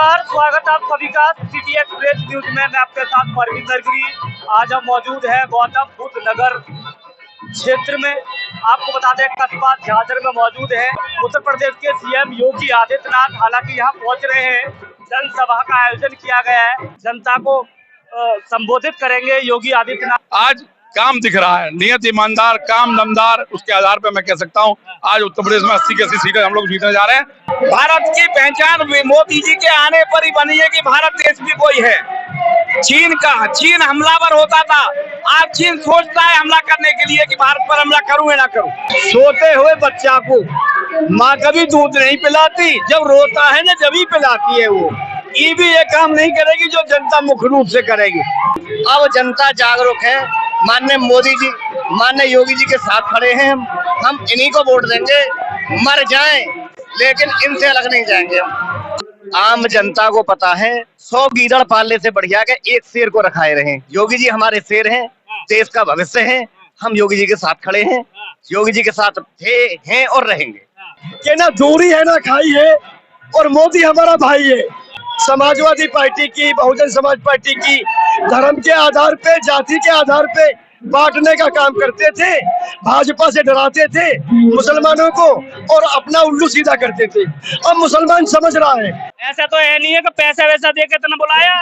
नमस्कार, स्वागत है आप सभी का सिटी एक्सप्रेस न्यूज में। मैं आपके साथ परविंदर गिरी। आज हम मौजूद हैं गौतम बुद्ध नगर क्षेत्र में। आपको बता दें कस्बा झाझर में मौजूद है उत्तर प्रदेश के सीएम योगी आदित्यनाथ। हालांकि यहाँ पहुँच रहे हैं, जनसभा का आयोजन किया गया है, जनता को संबोधित करेंगे योगी आदित्यनाथ। आज काम दिख रहा है, नियत ईमानदार, काम दमदार, उसके आधार पर मैं कह सकता हूं आज उत्तर प्रदेश में 80 की 80 सीटें हम लोग जीतने जा रहे हैं। भारत की पहचान मोदी जी के आने पर ही बनी है कि भारत देश भी कोई है। चीन हमलावर होता था, आज चीन सोचता है हमला करने के लिए कि भारत पर हमला करूं या ना करूं। सोते हुए बच्चा को माँ कभी दूध नहीं पिलाती, जब रोता है ना जब ही पिलाती है। वो ये भी ये काम नहीं करेगी जो जनता मुख्य रूप से करेगी। अब जनता जागरूक है, माननीय मोदी जी, माननीय योगी जी के साथ खड़े हैं। हम इन्हीं को वोट देंगे, मर जाएं लेकिन इनसे अलग नहीं जाएंगे। आम जनता को पता है 100 गीदड़ पालने से बढ़िया के एक शेर को रखाए रहे। योगी जी हमारे शेर हैं, देश का भविष्य है। हम योगी जी के साथ खड़े हैं, योगी जी के साथ थे, हैं और रहेंगे। कि ना दूरी है ना खाई है, और मोदी हमारा भाई है। समाजवादी पार्टी की, बहुजन समाज पार्टी की धर्म के आधार पे, जाति के आधार पे बांटने का काम करते थे, भाजपा से डराते थे मुसलमानों को और अपना उल्लू सीधा करते थे। अब मुसलमान समझ रहा है। ऐसा तो है नहीं है कि पैसा वैसा देकर इतना बुलाया।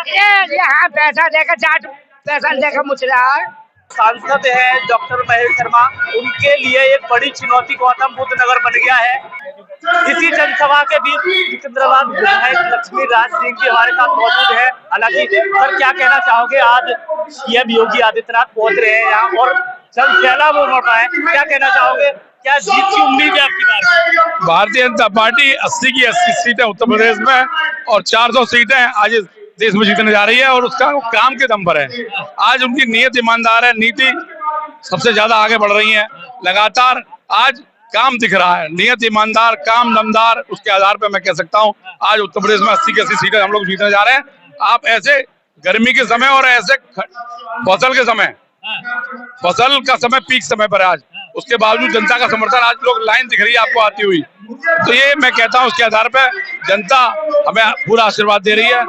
यहाँ पैसा देकर जाट पैसा देकर मुझ रहा है। सांसद है डॉक्टर महेश शर्मा, उनके लिए एक बड़ी चुनौती गौतम बुद्ध नगर बन गया है। इसी जनसभा के बीच सिकंदराबाद विधायक लक्ष्मी राज सिंह जी हमारे साथ मौजूद है। हालांकि सर क्या कहना चाहोगे, आज सीएम योगी आदित्यनाथ पहुंच रहे हैं यहाँ और जन सैलाब उमड़ रहा है, क्या कहना चाहोगे, क्या जीत की उम्मीद है आपकी बार? भारतीय जनता पार्टी 80 की 80 सीटें उत्तर प्रदेश में और 400 सीटें आज देश में जीतने जा रही है और उसका काम के दम पर है। आज उनकी नीयत ईमानदार है, नीति सबसे ज्यादा आगे बढ़ रही है। लगातार आज काम दिख रहा है, नियत ईमानदार, काम दमदार, उसके आधार पर मैं कह सकता हूं आज उत्तर प्रदेश में 80 की 80 सीटें हम लोग जीतने जा रहे हैं। आप ऐसे गर्मी के समय और ऐसे फसल का समय पीक समय पर आज, उसके बावजूद जनता का समर्थन, आज लोग लाइन दिख रही है आपको आती हुई। तो ये मैं कहता हूं उसके आधार पर जनता हमें पूरा आशीर्वाद दे रही है,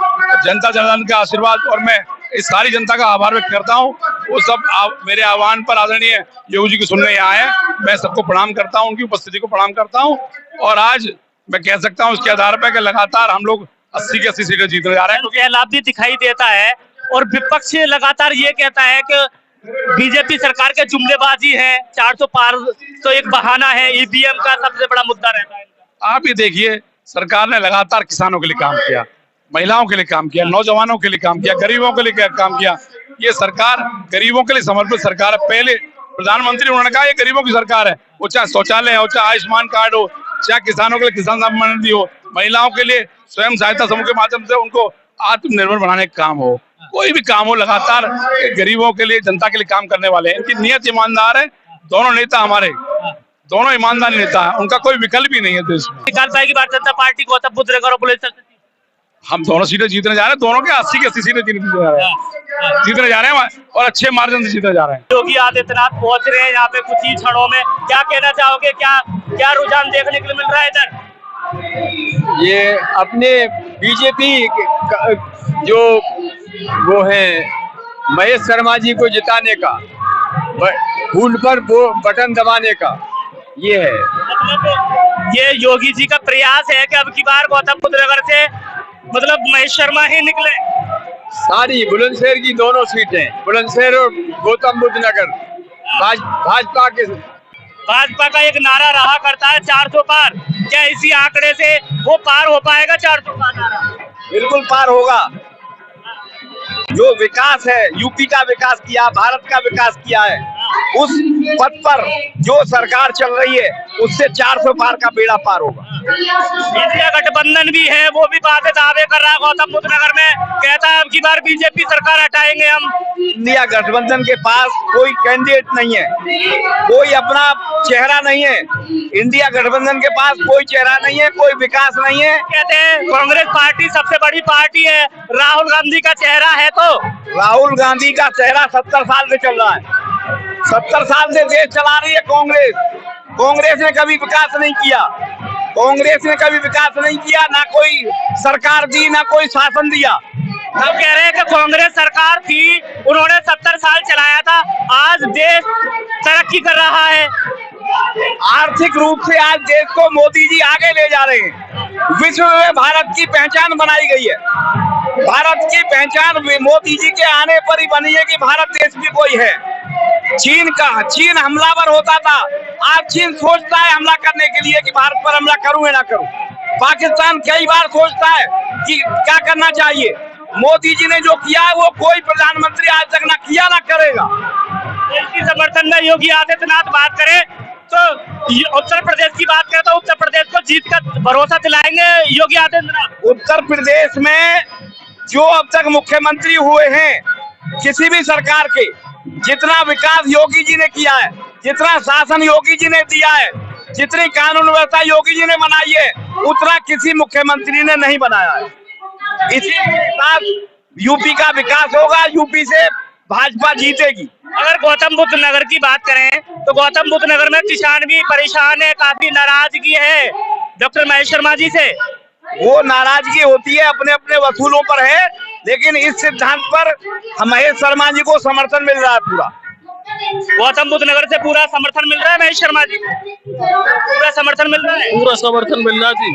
जनता जनार्दन का आशीर्वाद, और मैं इस सारी जनता का आभार व्यक्त करता हूं। वो सब मेरे आह्वान पर आदरणीय योगी जी की सुनने यहाँ आए। मैं सबको प्रणाम करता हूं, उनकी उपस्थिति को प्रणाम करता हूं। और आज मैं कह सकता हूं उसके आधार पर कि लगातार हम लोग 80 की 80 सीटें जीतने जा रहे हैं। क्योंकि लाभ भी दिखाई देता है और विपक्ष लगातार ये कहता है कि बीजेपी सरकार के जुमलेबाजी है, 400 पार तो एक बहाना है, ईवीएम का सबसे बड़ा मुद्दा रहता है। आप ये देखिए, सरकार ने लगातार किसानों के लिए काम किया, महिलाओं के लिए काम किया, नौजवानों के लिए काम किया, गरीबों के लिए काम किया। ये सरकार गरीबों के लिए समर्पित सरकार है। पहले प्रधानमंत्री उन्होंने कहा ये गरीबों की सरकार है, वो चाहे शौचालय हो, चाहे आयुष्मान कार्ड हो, चाहे किसानों के लिए किसान सम्मान निधि हो, महिलाओं के लिए स्वयं सहायता समूह के माध्यम से उनको आत्मनिर्भर बनाने का काम हो, कोई भी काम हो, लगातार गरीबों के लिए, जनता के लिए काम करने वाले हैं। इनकी नियत ईमानदार है। दोनों नेता हमारे दोनों ईमानदार नेता है, उनका कोई विकल्प ही नहीं है देश में। निकाल पाएगी भारतीय जनता पार्टी गौतम बुद्ध नगर और बुलंदशहर? हम दोनों सीटें जीतने जा रहे हैं, दोनों के 80 की 80 सीटें जीतने जा रहे हैं और अच्छे मार्जिन से जीतने जा रहे हैं। योगी आदित्यनाथ पहुंच रहे हैं यहाँ पे कुछ ही क्षणों में, क्या कहना चाहोगे, क्या रुझान देखने के लिए मिल रहा है इधर? ये अपने बीजेपी जो वो है महेश शर्मा जी को जिताने का, फूल पर वो बटन दबाने का ये है। मतलब ये योगी जी का प्रयास है कि अब की बार गौतम बुद्ध नगर से मतलब महेश शर्मा ही निकले। सारी बुलंदशहर की दोनों सीटें, बुलंदशहर और गौतम बुद्ध नगर, भाजपा का एक नारा रहा करता है 400 पार, क्या इसी आंकड़े से वो पार हो पाएगा 400 का नारा? बिल्कुल पार होगा। जो विकास है, यूपी का विकास किया, भारत का विकास किया है, उस पथ पर जो सरकार चल रही है उससे 400 पार का बेड़ा पार होगा। इंडिया गठबंधन भी है, वो भी बातें दावे कर रहा है गौतम बुद्ध नगर में, कहता है अब की बार बीजेपी सरकार हटाएंगे हम। इंडिया गठबंधन के पास कोई कैंडिडेट नहीं है, कोई अपना चेहरा नहीं है। इंडिया गठबंधन के पास कोई चेहरा नहीं है, कोई विकास नहीं है। कहते हैं कांग्रेस पार्टी सबसे बड़ी पार्टी है, राहुल गांधी का चेहरा है। तो राहुल गांधी का चेहरा 70 साल से चल रहा है, 70 साल से देश चला रही है कांग्रेस। कांग्रेस ने कभी विकास नहीं किया। कांग्रेस ने कभी विकास नहीं किया, ना कोई सरकार दी, ना कोई शासन दिया। हम कह रहे हैं कि कांग्रेस सरकार थी, उन्होंने 70 साल चलाया था, आज देश तरक्की कर रहा है। आर्थिक रूप से आज देश को मोदी जी आगे ले जा रहे हैं। विश्व में भारत की पहचान बनाई गई है। भारत की पहचान मोदी जी के आने पर ही बनी है कि भारत देश भी कोई है। चीन हमलावर होता था, आज चीन सोचता है हमला करने के लिए कि भारत पर हमला करूं या ना करूं। पाकिस्तान कई बार सोचता है कि क्या करना चाहिए। मोदी जी ने जो किया है वो कोई प्रधानमंत्री आज तक ना किया ना करेगा। इसकी समर्थन में योगी आदित्यनाथ बात करें तो उत्तर प्रदेश की बात करें तो उत्तर प्रदेश को जीत का भरोसा दिलाएंगे योगी आदित्यनाथ। उत्तर प्रदेश में जो अब तक मुख्यमंत्री हुए हैं किसी भी सरकार के, जितना विकास योगी जी ने किया है, जितना शासन योगी जी ने दिया है, जितनी कानून व्यवस्था योगी जी ने बनाई है, उतना किसी मुख्यमंत्री ने नहीं बनाया है। इसी के साथ यूपी का विकास होगा, यूपी से भाजपा जीतेगी। अगर गौतम बुद्ध नगर की बात करें तो गौतम बुद्ध नगर में किसान भी परेशान है, काफी नाराजगी है डॉक्टर महेश शर्मा जी से। वो नाराजगी होती है अपने अपने वसूलों पर है, लेकिन इस सिद्धांत पर महेश शर्मा जी को समर्थन मिल रहा है पूरा। गौतम बुद्ध नगर से पूरा समर्थन मिल रहा है महेश शर्मा जी को, पूरा समर्थन मिल रहा है। पूरा समर्थन मिल रहा है जी,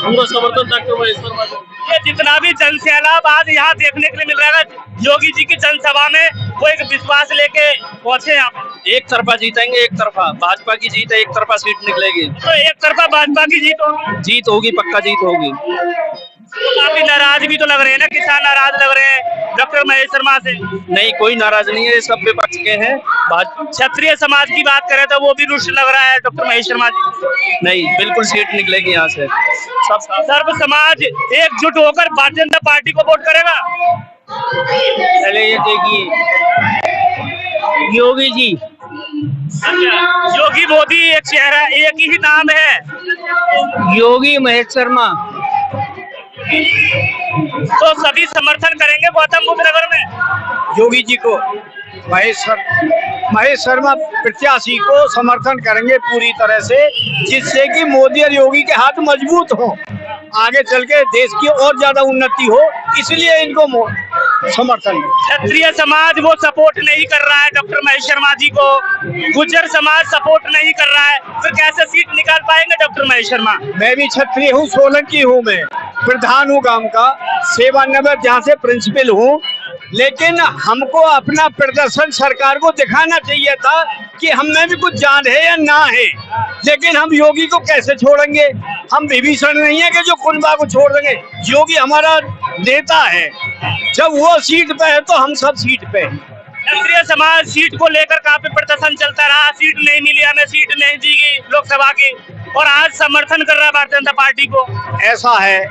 पूरा समर्थन डॉक्टर महेश शर्मा जी। ये जितना भी जनसैलाब आज यहाँ देखने के लिए मिल रहा है योगी जी की जनसभा में, वो एक विश्वास लेके पहुंचे यहाँ पे। एक तरफा जीतेंगे, एक तरफा भाजपा की जीत है, एक तरफा सीट निकलेगी। तो एक तरफा भाजपा की जीत होगी, जीत होगी, पक्का जीत होगी। काफी नाराज भी तो लग रहे हैं ना, किसान नाराज लग रहे हैं डॉक्टर महेश शर्मा से। नहीं, कोई नाराज नहीं है, सब विपक्ष के हैं। क्षत्रिय समाज की बात करें तो वो भी रुष्ट लग रहा है डॉक्टर महेश शर्मा जी। नहीं, बिल्कुल सीट निकलेगी यहाँ से। सब सर्व समाज एकजुट होकर भारतीय जनता पार्टी को वोट करेगा। पहले ये देखिए योगी जी, योगी मोदी एक चेहरा, एक ही नाम है योगी महेश शर्मा। तो सभी समर्थन करेंगे गौतम बुद्ध नगर में योगी जी को, महेश शर्मा प्रत्याशी को समर्थन करेंगे पूरी तरह से, जिससे कि मोदी और योगी के हाथ मजबूत हो, आगे चल के देश की और ज्यादा उन्नति हो, इसलिए इनको समर्थन। क्षत्रिय समाज वो सपोर्ट नहीं कर रहा है डॉक्टर महेश शर्मा जी को, गुर्जर समाज सपोर्ट नहीं कर रहा है, फिर कैसे सीट निकाल पाएंगे डॉक्टर महेश शर्मा। मैं भी क्षत्रिय हूँ, सोलंकी हूँ, मैं प्रधान हूँ गांव का, सेवानिवृत्त यहाँ से प्रिंसिपल हूँ, लेकिन हमको अपना प्रदर्शन सरकार को दिखाना चाहिए था कि हम में भी कुछ जान है या ना है। लेकिन हम योगी को कैसे छोड़ेंगे? हम विभीषण नहीं है कि जो कुंभा को छोड़ देंगे। योगी हमारा नेता है, जब वो सीट पे है तो हम सब सीट पे हैं। क्षत्रिय समाज सीट को लेकर काफी प्रदर्शन चलता रहा, सीट नहीं मिली, हमें सीट नहीं दी गई लोकसभा की, और आज समर्थन कर रहा है भारतीय जनता पार्टी को। ऐसा है,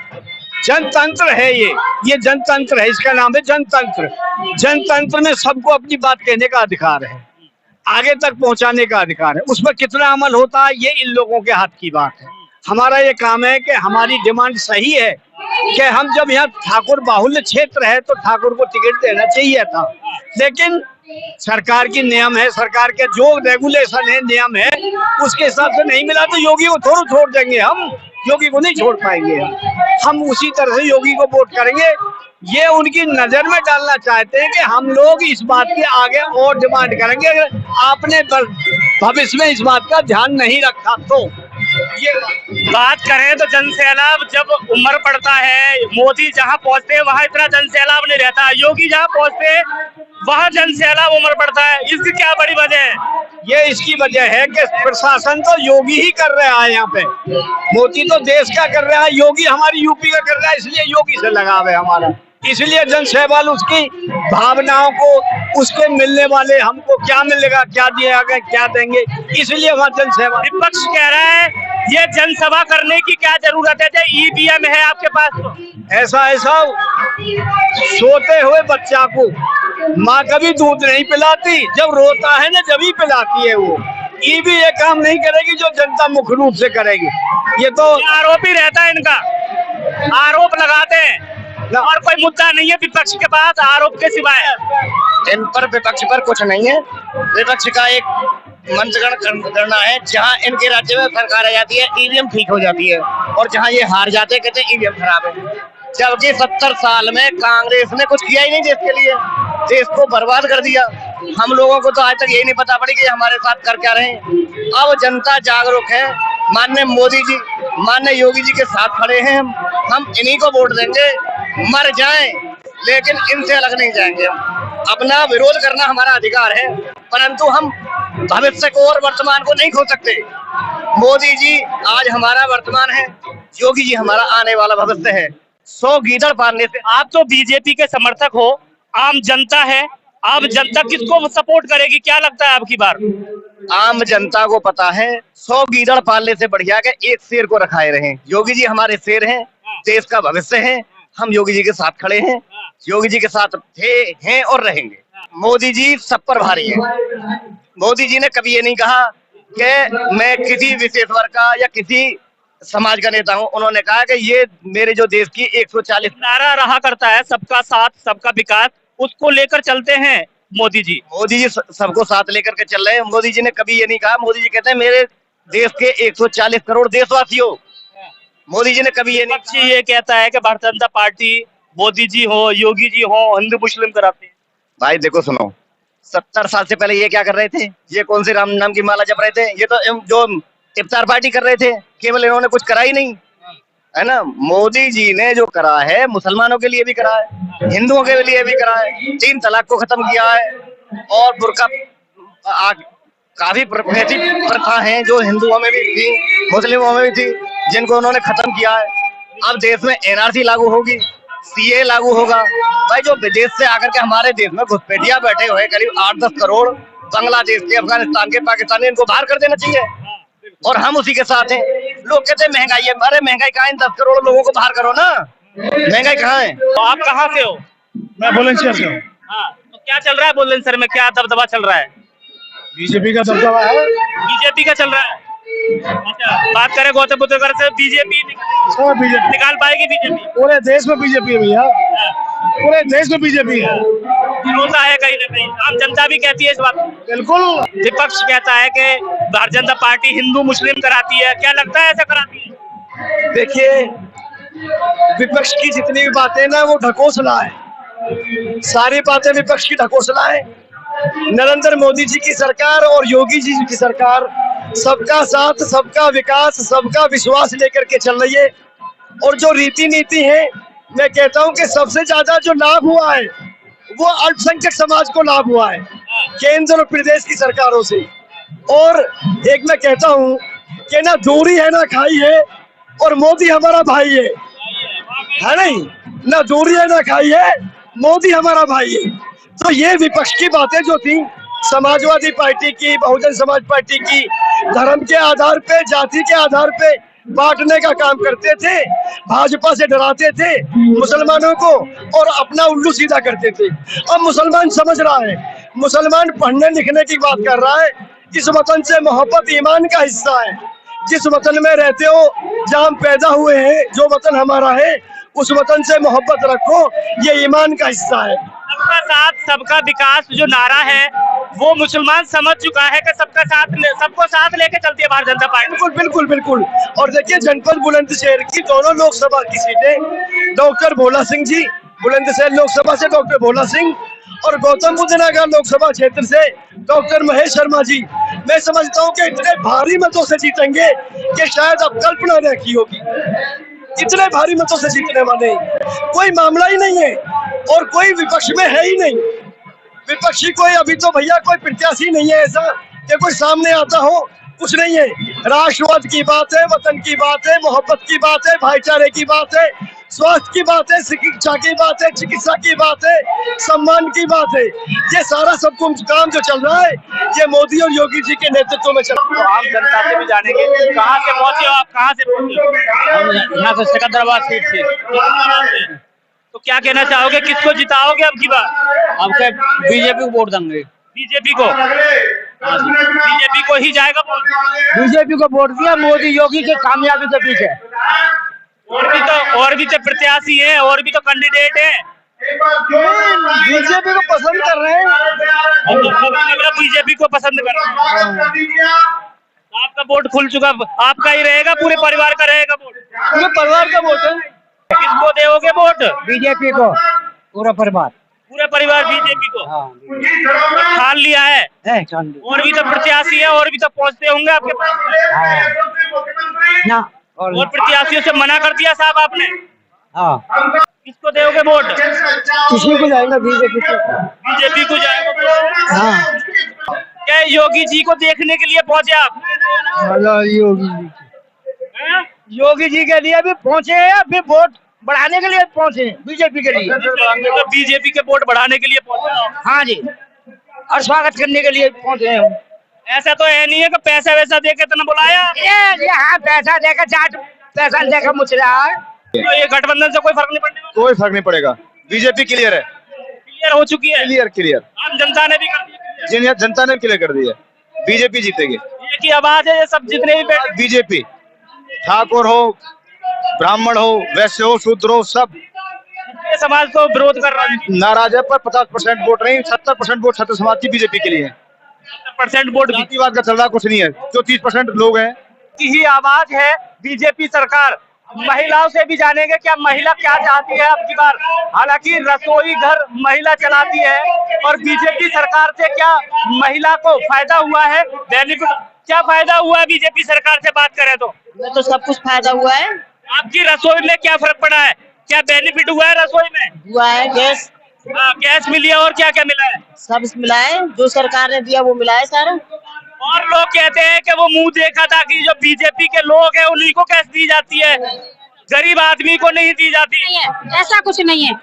जनतंत्र है ये जनतंत्र है, इसका नाम है जनतंत्र। जनतंत्र में सबको अपनी बात कहने का अधिकार है, आगे तक पहुंचाने का अधिकार है। उस पर कितना अमल होता है ये इन लोगों के हाथ की बात है। हमारा ये काम है कि हमारी डिमांड सही है कि हम जब यहाँ ठाकुर बाहुल्य क्षेत्र है तो ठाकुर को टिकट देना चाहिए था, लेकिन सरकार की नियम है, सरकार के जो रेगुलेशन है, नियम है, उसके हिसाब से नहीं मिला तो योगी को थोड़ा छोड़ देंगे। हम योगी को नहीं छोड़ पाएंगे, हम उसी तरह से योगी को वोट करेंगे। ये उनकी नजर में डालना चाहते हैं कि हम लोग इस बात के आगे और डिमांड करेंगे। अगर आपने भविष्य में इस बात का ध्यान नहीं रखा तो ये बात करें तो जनसैलाब जब उम्र पड़ता है, मोदी जहां पहुंचते हैं वहां इतना जनसैलाब नहीं रहता, योगी जहां पहुंचते हैं वहां जनसैलाब उम्र पड़ता है। इसकी क्या बड़ी वजह है? ये इसकी वजह है कि प्रशासन तो योगी ही कर रहा है यहाँ पे, मोदी तो देश का कर रहा है, योगी हमारी यूपी का कर रहा है, इसलिए योगी से लगाव है हमारा। इसलिए जनसैलाब उसकी भावनाओं को, उसके मिलने वाले हमको क्या मिलेगा, क्या दिया गया, क्या देंगे, इसलिए वहाँ जनसैलाब। विपक्ष कह रहा है ये जनसभा करने की क्या जरूरत है, जब ईवीएम है आपके पास तो। ऐसा सोते हुए बच्चा को माँ कभी दूध नहीं पिलाती, जब रोता है ना जब ही पिलाती है वो। ये भी ये काम नहीं करेगी जो जनता मुख्य रूप से करेगी। ये तो आरोप ही रहता है इनका, आरोप लगाते हैं और कोई मुद्दा नहीं है विपक्ष के पास आरोप के सिवाय। इन पर विपक्ष पर कुछ नहीं है। विपक्ष का एक मंत्रण करना है। जहाँ इनके राज्य में सरकार आ जाती है ईवीएम ठीक हो जाती है, और जहाँ ये हार जाते हैं कहते हैं ईवीएम खराब है। जबकि 70 साल में कांग्रेस ने कुछ किया ही नहीं देश के लिए, देश को बर्बाद कर दिया। हम लोगों को तो आज तक यही नहीं पता पड़ी कि हमारे साथ कर क्या रहे हैं। अब जनता जागरूक है, माननीय मोदी जी, माननीय योगी जी के साथ खड़े हैं। हम इन्हीं को वोट देंगे, मर जाएं लेकिन इनसे अलग नहीं जाएंगे। अपना विरोध करना हमारा अधिकार है, परंतु हम भविष्य को और वर्तमान को नहीं खो सकते। मोदी जी आज हमारा वर्तमान है, योगी जी हमारा आने वाला भविष्य है। 100 गीदड़ पालने से। आप तो बीजेपी के समर्थक हो, आम जनता है, अब जनता किसको सपोर्ट करेगी, क्या लगता है आपकी बार? आम जनता को पता है 100 गीदड़ पालने से बढ़िया के एक शेर को रखाए रहे। योगी जी हमारे शेर हैं, देश का भविष्य है। हम योगी जी के साथ खड़े हैं, योगी जी के साथ थे, हैं और रहेंगे। मोदी जी सब पर भारी है। मोदी जी ने कभी ये नहीं कहा कि मैं किसी विशेष वर्ग का या किसी समाज का नेता हूं। उन्होंने कहा कि ये मेरे जो देश की 140 नारा रहा करता है सबका साथ सबका विकास, उसको लेकर चलते हैं मोदी जी। मोदी जी सबको साथ लेकर के चल रहे हैं। मोदी जी ने कभी ये नहीं कहा। मोदी जी कहते हैं मेरे देश के 140 करोड़ देशवासियों। मोदी जी ने कभी ये नहीं। पक्ष ये कहता है कि भारतीय जनता पार्टी, मोदी जी हो, योगी जी हो, हिंदू मुस्लिम कराते हैं। भाई देखो सुनो, 70 साल से पहले ये क्या कर रहे थे? ये कौन से राम नाम की माला जप रहे थे? ये तो जो इफ्तार पार्टी कर रहे थे, केवल इन्होंने कुछ करा ही नहीं है ना। मोदी जी ने जो करा है मुसलमानों के लिए भी करा है, हिंदुओं के लिए भी करा है। 3 तलाक को खत्म किया है, और बुर्का काफी प्रथा है जो हिंदुओं में भी थी, मुस्लिमों में भी थी, जिनको उन्होंने खत्म किया है। अब देश में एनआरसी लागू होगी, सीए लागू होगा। भाई जो विदेश से आकर के हमारे देश में घुसपैठिया बैठे हुए करीब 8-10 करोड़ बांग्लादेश के, अफगानिस्तान के, पाकिस्तानी, इनको बाहर कर देना चाहिए, और हम उसी के साथ हैं। लोग कहते हैं महंगाई है, अरे महंगाई कहाँ है? 10 करोड़ लोगों को बाहर करो ना, महंगाई कहाँ है? तो आप कहाँ से हो? मैं बुलंदशहर से हूँ। हाँ, तो क्या चल रहा है बुलंदशहर में, क्या दबदबा चल रहा है? बीजेपी का दबदबा है। बीजेपी का चल रहा है। अच्छा, बात करें गौतम बुद्ध नगर से, बीजेपी सब बीजेपी निकाल पाएगी? बीजेपी पूरे देश में बीजेपी है भैया, पूरे देश में बीजेपी है। भरोसा है कहीं ना कहीं, आम जनता भी कहती है इस बात को। बिल्कुल। विपक्ष कहता है कि भारतीय जनता पार्टी हिंदू मुस्लिम कराती है, क्या लगता है ऐसा कराती है? देखिए, विपक्ष की जितनी भी बातें ना वो ढकोसला है, सारी बातें विपक्ष की ढकोसला है। नरेंद्र मोदी जी की सरकार और योगी जी की सरकार सबका साथ सबका विकास सबका विश्वास लेकर के चल रही है। और जो रीति नीति है, मैं कहता हूं कि सबसे ज्यादा जो लाभ हुआ है वो अल्पसंख्यक समाज को लाभ हुआ है केंद्र और प्रदेश की सरकारों से। और एक मैं कहता हूं कि ना दूरी है ना खाई है, और मोदी हमारा भाई है नहीं, ना दूरी है ना खाई है, मोदी हमारा भाई है। तो ये विपक्ष की बातें जो थी, समाजवादी पार्टी की, बहुजन समाज पार्टी की, धर्म के आधार पे, जाति के आधार पे बांटने का काम करते थे, भाजपा से डराते थे मुसलमानों को और अपना उल्लू सीधा करते थे। अब मुसलमान समझ रहा है, मुसलमान पढ़ने लिखने की बात कर रहा है। इस वतन से मोहब्बत ईमान का हिस्सा है। जिस वतन में रहते हो, जहाँ हम पैदा हुए हैं, जो वतन हमारा है, उस वतन से मोहब्बत रखो, ये ईमान का हिस्सा है। सबका साथ सबका विकास जो नारा है वो मुसलमान समझ चुका है कि सबको साथ लेके चलती है भारतीय जनता पार्टी। बिल्कुल बिल्कुल बिल्कुल। और देखिए, जनपद बुलंदशहर की दोनों लोकसभा की सीटें डॉक्टर भोला सिंह जी, बुलंदशहर लोकसभा से डॉक्टर भोला सिंह, और गौतम बुद्ध नगर लोकसभा क्षेत्र से डॉक्टर महेश शर्मा जी। मैं समझता हूँ कि इतने भारी मतों से जीतेंगे कि शायद अब कल्पना न की होगी। इतने भारी मतों से जीतने वाले कोई मामला ही नहीं है, और कोई विपक्ष में है ही नहीं। विपक्षी कोई अभी तो भैया कोई प्रत्याशी नहीं है ऐसा कि कोई सामने आता हो, कुछ नहीं है। राष्ट्रवाद की बात है, वतन की बात है, मोहब्बत की बात है, भाईचारे की बात है, स्वास्थ्य की बात है, शिक्षा की बात है, चिकित्सा की बात है, सम्मान की बात है। ये सारा सब कुछ काम जो चल रहा है, ये मोदी और योगी जी के नेतृत्व में चल रहा है। तो आम जनता से भी जानेंगे, कहाँ से पहुंचे हो आप, कहाँ से पहुंचे हो? यहाँ से सिकंदराबाद सीट से। तो क्या कहना चाहोगे, किसको जिताओगे अब की बार? अब क्या बीजेपी को वोट देंगे। बीजेपी को? बीजेपी को ही जाएगा वोट? बीजेपी को वोट दिया, मोदी योगी के कामयाबी के पीछे। और भी तो प्रत्याशी हैं, और भी तो कैंडिडेट हैं, बीजेपी को पसंद कर रहे हैं। बीजेपी को पसंद कर रहे हैं। आपका वोट खुल चुका, आपका ही रहेगा, पूरे परिवार का रहेगा वोट? पूरे परिवार का वोट है। किसको दोगे वोट? बीजेपी को, पूरा परिवार। पूरे परिवार बीजेपी को ठान लिया है। और भी तो प्रत्याशी है, और भी तो पहुंचते होंगे आपके पास ना और प्रत्याशियों से मना कर दिया साहब आपने। हाँ, किसको दोगे वोट? किसी को जाएगा बीजेपी को। बीजेपी को जाएगा वोट। हाँ। क्या योगी जी को देखने के लिए पहुंचे आप? योगी जी के लिए भी पहुंचे हैं, फिर वोट बढ़ाने के लिए पहुंचे हैं बीजेपी के लिए। तो बीजेपी के वोट बढ़ाने के लिए पहुंचे? हाँ जी, और स्वागत करने के लिए पहुंचे हैं हम। ऐसा तो है नहीं है कि पैसा वैसा दे के इतना बुलाया। ये हाँ, पैसा देकर जाट पैसा देकर मुझ रहा है। तो ये गठबंधन से कोई फर्क नहीं पड़ने वाला? कोई फर्क नहीं पड़ेगा, बीजेपी क्लियर है, क्लियर हो चुकी है। क्लियर। आम जनता ने भी कर दिया। जनता ने क्लियर कर दिया, बीजेपी जीतेगी। ये की आवाज है, ये सब जितने भी बैठे बीजेपी, ठाकुर हो, ब्राह्मण हो, वैश्य हो, शूद्र हो, सब ये समाज तो विरोध कर रहा है। नाराज है, पर 50% वोट नहीं, 70% वोट छत्र समाज की बीजेपी के लिए है। 70% वोट भी जातिवाद का चल रहा कुछ नहीं है, जो 30% लोग हैं की ही आवाज है बीजेपी सरकार। महिलाओं से भी जानेंगे क्या महिला क्या चाहती है अब की बार। हालांकि रसोई घर महिला चलाती है, और बीजेपी सरकार से क्या महिला को फायदा हुआ है, बेनिफिट क्या फायदा हुआ है बीजेपी सरकार से बात करें तो? तो सब कुछ फायदा हुआ है। आपकी रसोई में क्या फर्क पड़ा है, क्या बेनिफिट हुआ है रसोई में? हुआ है, गैस गैस मिली है, और क्या क्या मिला है? सब मिला है, जो सरकार ने दिया वो मिला है सारा। और लोग कहते हैं कि वो मुंह देखा था कि जो बीजेपी के लोग हैं उन्हीं को कैसे दी जाती है, गरीब आदमी को नहीं दी जाती। नहीं है, ऐसा कुछ नहीं है।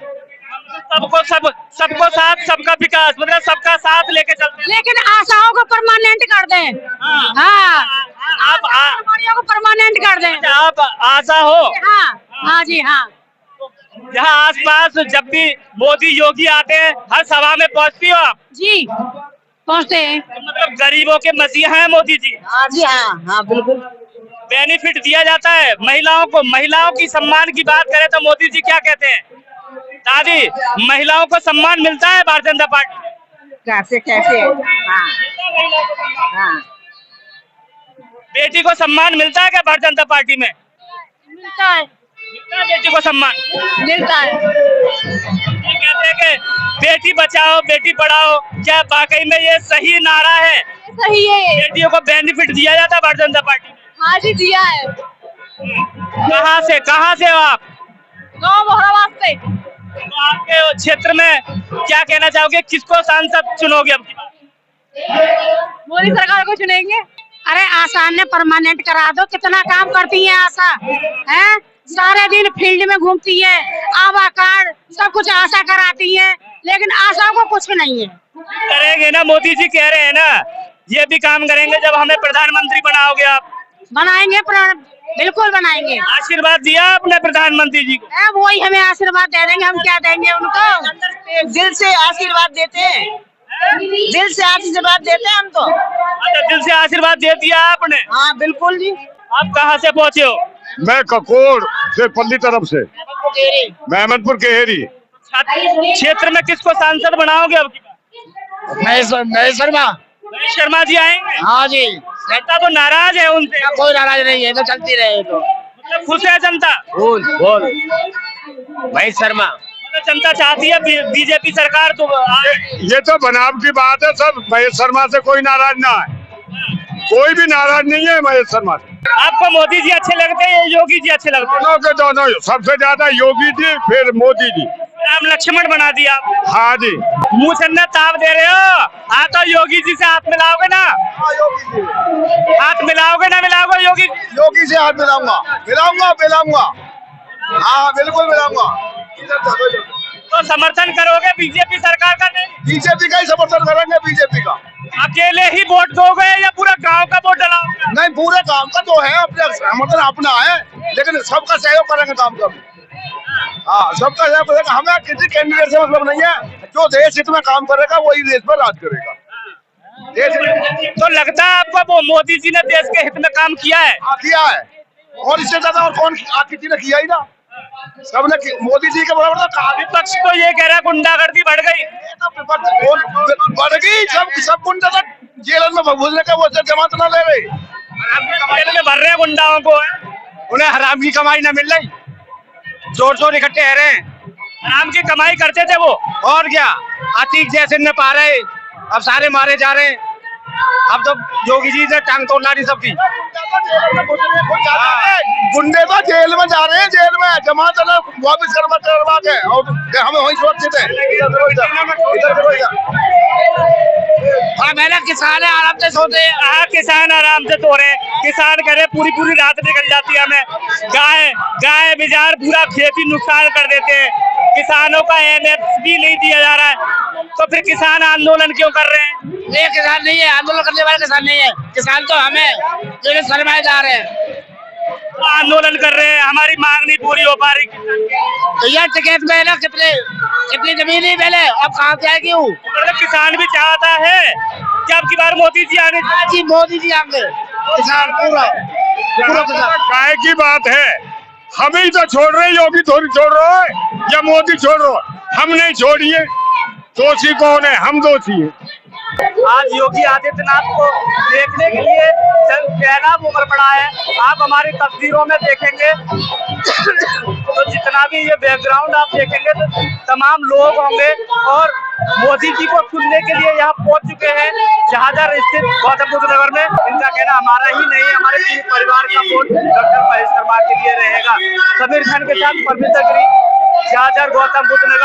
सबको साथ, सबका विकास, मतलब सबका साथ लेके चलते हैं। लेकिन आशाओं को परमानेंट कर दें। हाँ, आप को परमानेंट कर दें। आप आशा हो? हाँ हाँ जी हाँ। जहाँ आसपास जब भी मोदी योगी आते हैं हर सभा में पहुँचती हो आप? जी पहुँचते हैं। मतलब गरीबों के मसीहा हैं मोदी जी। हाँ जी हाँ हाँ बिल्कुल। बेनिफिट दिया जाता है महिलाओं को। महिलाओं की सम्मान की बात करें तो मोदी जी क्या कहते हैं? दादी, महिलाओं को सम्मान मिलता है भारतीय जनता पार्टी? कैसे? हाँ हाँ, बेटी को सम्मान मिलता है क्या भारतीय जनता पार्टी में? मिलता है बेटी को सम्मान मिलता है। ये कहते हैं कि बेटी बचाओ बेटी पढ़ाओ, क्या वाकई में ये सही नारा है? सही है। बेटियों को बेनिफिट दिया जाता है भारतीय जनता पार्टी में? हाँ जी दिया है। कहाँ से हो आप? गाँव मोहराबाद से। तो आपके क्षेत्र में क्या कहना चाहोगे, किसको सांसद चुनोगे अब की बार? मोदी सरकार को चुनेंगे। अरे आशा ने परमानेंट करा दो, कितना काम करती है आशा है, सारे दिन फील्ड में घूमती है, आभा कार्ड सब कुछ आशा कराती है, लेकिन आशा को कुछ नहीं है। करेंगे ना, मोदी जी कह रहे हैं ना ये भी काम करेंगे जब हमें प्रधानमंत्री बनाओगे आप। बनाएंगे, बिल्कुल बनाएंगे। आशीर्वाद दिया आपने प्रधानमंत्री जी को? वही हमें आशीर्वाद दे देंगे, हम क्या देंगे उनको। दिल से आशीर्वाद देते हैं, दिल से आशीर्वाद देते हैं हम तो। अच्छा, दिल से आशीर्वाद दे दिया आपने? हाँ बिल्कुल जी। आप कहाँ से पहुँचे हो? मैं ककोर से पल्ली तरफ से, महमदपुर केहरी। क्षेत्र में किसको सांसद बनाओगे अब की बार? महेश शर्मा। महेश शर्मा जी आएंगे? हाँ जी। जनता तो नाराज है उनसे? कोई नाराज नहीं है, तो चलती रहे तो। मतलब खुश है जनता? बोल महेश शर्मा। मतलब जनता चाहती है बीजेपी सरकार तो ये तो बनावटी बात है सब, महेश शर्मा से कोई नाराज ना है, कोई भी नाराज नहीं है महेश शर्मा से। आपको मोदी जी अच्छे लगते हैं या योगी जी अच्छे लगते हैं? दोनों के दोनों, सबसे ज्यादा योगी जी फिर मोदी जी। राम लक्ष्मण बना दिया आप। हाँ जी। मुँह छन्ना ताप दे रहे हो, हाँ तो योगी जी से हाथ मिलाओगे ना? हाथ मिलाओगे ना मिलाओगे योगी से हाथ मिलाऊंगा। हाँ बिल्कुल मिलाऊंगा। तो समर्थन करोगे बीजेपी सरकार का? नहीं, बीजेपी का ही समर्थन करेंगे, बीजेपी का। अकेले ही वोट दोगे या पूरा गांव का वोट डलाओगे? नहीं, पूरे काम का तो है, अपने समर्थन अपना है, लेकिन सबका सहयोग करेंगे काम का। हाँ, सबका सहयोग करेंगे, हमें किसी कैंडिडेट से मतलब नहीं है, जो देश हित में काम करेगा वही देश पर राज करेगा। तो लगता है आपको वो मोदी जी ने देश के हित में काम किया है? किया है, और इससे ज्यादा और कौन किसी ने किया ही ना। सबने मोदी जी के बराबर कहा। विपक्ष तो ये कह रहा है गुंडागर्दी बढ़ गई। बढ़ गई, सब गुंडा तक जेल में भगोलने का वो जमात ना ले रहे, जेल में भर रहे हैं गुंडाओं को, उन्हें हराम की कमाई ना मिल रही, जोर जोर इकट्ठे रह रहे हैं। आराम की कमाई करते थे वो, और क्या, अतीक जैसे न पा रहे, अब सारे मारे जा रहे हैं। अब तो योगी जी ने टांग तोड़ना नहीं सबकी। गुंडे तो जेल में जा रहे हैं, जेल में जमात वापिस करवा के, और हमें वहीं सुरक्षित है। मेहनत किसान है, आराम से सोते हैं। हाँ, किसान आराम से सो रहे हैं। किसान कह रहे पूरी पूरी रात निकल जाती है हमें, गाय बिजार पूरा खेती नुकसान कर देते हैं। किसानों का MSP नहीं दिया जा रहा है, तो फिर किसान आंदोलन क्यों कर रहे हैं? ये किसान नहीं है, आंदोलन करने वाले किसान नहीं है, किसान तो हमें जो सरमाएदार है आंदोलन कर रहे हैं, हमारी मांग नहीं पूरी हो पा रही। तो यार टिकट में ना कितनी जमीन ही पहले, अब कहाँ से आएगी? मतलब किसान भी चाहता है कि अब की बार मोदी जी आने। जी मोदी जी आएंगे, किसान पूरा किसान। काय की बात है, हम ही तो छोड़ रहे, योगी थोड़ी छोड़ रहा है या मोदी छोड़ रहा है, हम नहीं छोड़िए। दोषी कौन है? हम दोषी हैं। आज योगी आदित्यनाथ को देखने के लिए सैलाब उमड़ पड़ा है। आप हमारी तस्वीरों में देखेंगे तो जितना भी ये बैकग्राउंड आप देखेंगे तो तमाम लोग होंगे और मोदी जी को सुनने के लिए यहाँ पहुंच चुके हैं जहाजर स्थित गौतम बुद्ध नगर में। इनका कहना हमारा ही नहीं, हमारे पूरे परिवार का वोट डॉक्टर महेश शर्मा के लिए रहेगा। समीर खान के साथ परमिता गिरी, जहाजर गौतम बुद्ध नगर।